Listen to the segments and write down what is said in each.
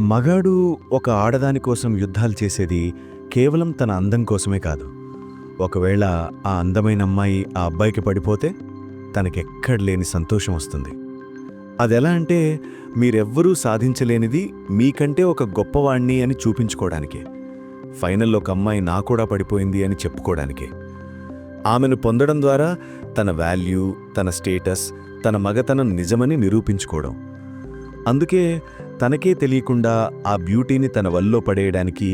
మగాడు ఒక ఆడదాని కోసం యుద్ధాలు చేసేది కేవలం తన అందం కోసమే కాదు. ఒకవేళ ఆ అందమైన అమ్మాయి ఆ అబ్బాయికి పడిపోతే తనకెక్కడ లేని సంతోషం వస్తుంది. అదెలా అంటే మీరెవ్వరూ సాధించలేనిది మీకంటే ఒక గొప్పవాణ్ణి అని చూపించుకోవడానికే. ఫైనల్లో ఒక అమ్మాయి నా కూడా పడిపోయింది అని చెప్పుకోవడానికే. ఆమెను పొందడం ద్వారా తన వాల్యూ, తన స్టేటస్, తన మగతనం నిజమని నిరూపించుకోవడం. అందుకే తనకే తెలియకుండా ఆ బ్యూటీని తన వల్లో పడేయడానికి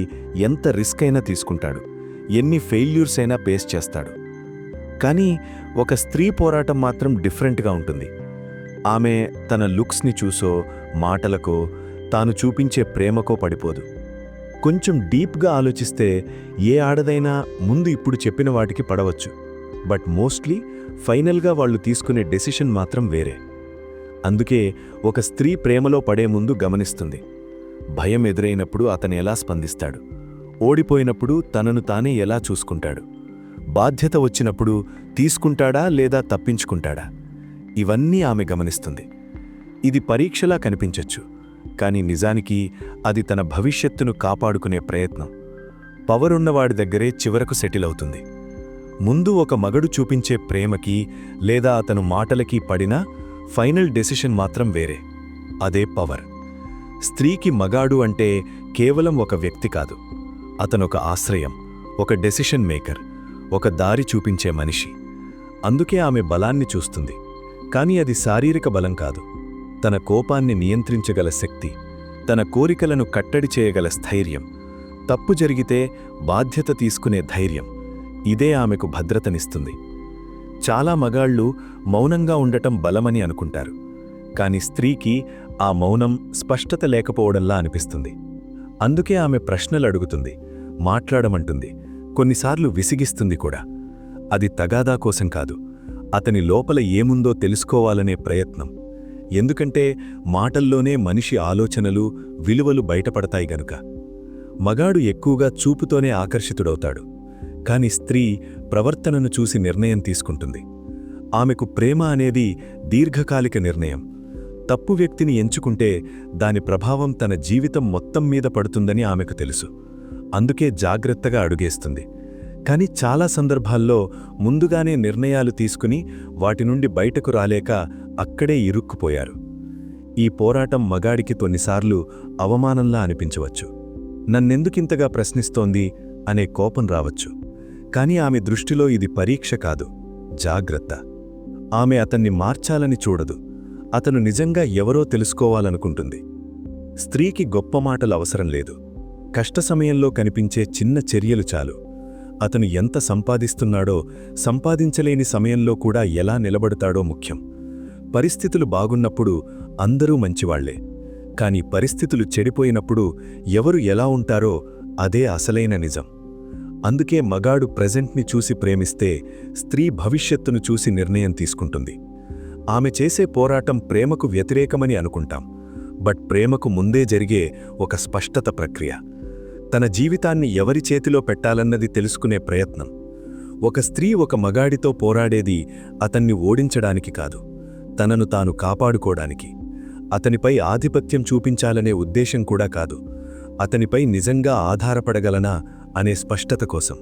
ఎంత రిస్క్ అయినా తీసుకుంటాడు, ఎన్ని ఫెయిల్యూర్స్ అయినా ఫేస్ చేస్తాడు. కానీ ఒక స్త్రీ పోరాటం మాత్రం డిఫరెంట్గా ఉంటుంది. ఆమె తన లుక్స్ని చూసో, మాటలకో, తాను చూపించే ప్రేమకో పడిపోదు. కొంచెం డీప్గా ఆలోచిస్తే ఏ ఆడదైనా ముందు ఇప్పుడు చెప్పిన వాటికి పడవచ్చు, బట్ మోస్ట్లీ ఫైనల్గా వాళ్ళు తీసుకునే డెసిషన్ మాత్రం వేరే. అందుకే ఒక స్త్రీ ప్రేమలో పడే ముందు గమనిస్తుంది. భయం ఎదురైనప్పుడు అతను ఎలా స్పందిస్తాడు, ఓడిపోయినప్పుడు తనను తానే ఎలా చూసుకుంటాడు, బాధ్యత వచ్చినప్పుడు తీసుకుంటాడా లేదా తప్పించుకుంటాడా, ఇవన్నీ ఆమె గమనిస్తుంది. ఇది పరీక్షలా కనిపించచ్చు, కానీ నిజానికి అది తన భవిష్యత్తును కాపాడుకునే ప్రయత్నం. పవరున్నవాడి దగ్గరే చివరకు సెటిల్ అవుతుంది. ముందు ఒక మగడు చూపించే ప్రేమకి లేదా అతను మాటలకి పడినా ఫైనల్ డెసిషన్ మాత్రం వేరే. అదే పవర్. స్త్రీకి మగాడు అంటే కేవలం ఒక వ్యక్తి కాదు, అతనొక ఆశ్రయం, ఒక డెసిషన్ మేకర్, ఒక దారి చూపించే మనిషి. అందుకే ఆమె బలాన్ని చూస్తుంది, కానీ అది శారీరక బలం కాదు. తన కోపాన్ని నియంత్రించగల శక్తి, తన కోరికలను కట్టడి చేయగల స్థైర్యం, తప్పు జరిగితే బాధ్యత తీసుకునే ధైర్యం, ఇదే ఆమెకు భద్రతనిస్తుంది. చాలా మగాళ్ళు మౌనంగా ఉండటం బలమని అనుకుంటారు, కాని స్త్రీకి ఆ మౌనం స్పష్టత లేకపోవడంలా అనిపిస్తుంది. అందుకే ఆమె ప్రశ్నలు అడుగుతుంది, మాట్లాడమంటుంది, కొన్నిసార్లు విసిగిస్తుంది కూడా. అది తగాదా కోసం కాదు, అతని లోపల ఏముందో తెలుసుకోవాలనే ప్రయత్నం. ఎందుకంటే మాటల్లోనే మనిషి ఆలోచనలు, విలువలు బయటపడతాయి గనుక. మగాడు ఎక్కువగా చూపుతోనే ఆకర్షితుడవుతాడు, కాని స్త్రీ ప్రవర్తనను చూసి నిర్ణయం తీసుకుంటుంది. ఆమెకు ప్రేమ అనేది దీర్ఘకాలిక నిర్ణయం. తప్పు వ్యక్తిని ఎంచుకుంటే దాని ప్రభావం తన జీవితం మొత్తం మీద పడుతుందని ఆమెకు తెలుసు. అందుకే జాగ్రత్తగా అడుగేస్తుంది. కాని చాలా సందర్భాల్లో ముందుగానే నిర్ణయాలు తీసుకుని వాటి నుండి బయటకు రాలేక అక్కడే ఇరుక్కుపోయారు. ఈ పోరాటం మగాడికి కొన్నిసార్లు అవమానంలా అనిపించవచ్చు. నన్నెందుకింతగా ప్రశ్నిస్తోంది అనే కోపం రావచ్చు. కాని ఆమె దృష్టిలో ఇది పరీక్ష కాదు, జాగ్రత్త. ఆమె అతన్ని మార్చాలని చూడదు, అతను నిజంగా ఎవరో తెలుసుకోవాలనుకుంటుంది. స్త్రీకి గొప్ప మాటలు అవసరం లేదు, కష్ట సమయంలో కనిపించే చిన్న చర్యలు చాలు. అతను ఎంత సంపాదిస్తున్నాడో, సంపాదించలేని సమయంలో కూడా ఎలా నిలబడతాడో ముఖ్యం. పరిస్థితులు బాగున్నప్పుడు అందరూ మంచివాళ్లే, కాని పరిస్థితులు చెడిపోయినప్పుడు ఎవరు ఎలా ఉంటారో అదే అసలైన నిజం. అందుకే మగాడు ప్రెజెంట్ని చూసి ప్రేమిస్తే స్త్రీ భవిష్యత్తును చూసి నిర్ణయం తీసుకుంటుంది. ఆమె చేసే పోరాటం ప్రేమకు వ్యతిరేకమని అనుకుంటాం, బట్ ప్రేమకు ముందే జరిగే ఒక స్పష్టత ప్రక్రియ. తన జీవితాన్ని ఎవరి చేతిలో పెట్టాలన్నది తెలుసుకునే ప్రయత్నం. ఒక స్త్రీ ఒక మగాడితో పోరాడేది అతన్ని ఓడించడానికి కాదు, తనను తాను కాపాడుకోవడానికి. అతనిపై ఆధిపత్యం చూపించాలనే ఉద్దేశం కూడా కాదు, అతనిపై నిజంగా ఆధారపడగలనా అనే స్పష్టత కోసం.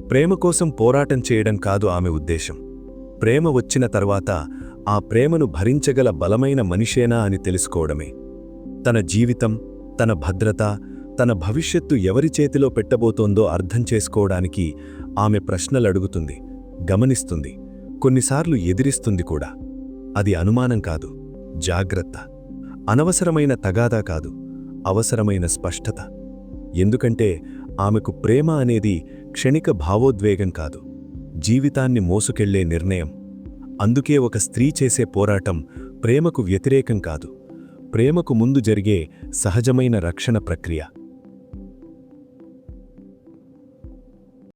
ప్రేమ కోసం పోరాటం చేయడం కాదు ఆమె ఉద్దేశం. ప్రేమ వచ్చిన తర్వాత ఆ ప్రేమను భరించగల బలమైన మనిషేనా అని తెలుసుకోవడమే. తన జీవితం, తన భద్రత, తన భవిష్యత్తు ఎవరి చేతిలో పెట్టబోతోందో అర్థం చేసుకోవడానికి ఆమె ప్రశ్నలడుగుతుంది, గమనిస్తుంది, కొన్నిసార్లు ఎదిరిస్తుంది కూడా. అది అనుమానం కాదు, జాగ్రత్త. అనవసరమైన తగాదా కాదు, అవసరమైన స్పష్టత. ఎందుకంటే ఆమెకు ప్రేమ అనేది క్షణిక భావోద్వేగం కాదు, జీవితాన్ని మోసుకెళ్లే నిర్ణయం. అందుకే ఒక స్త్రీ చేసే పోరాటం ప్రేమకు వ్యతిరేకం కాదు, ప్రేమకు ముందు జరిగే సహజమైన రక్షణ ప్రక్రియ.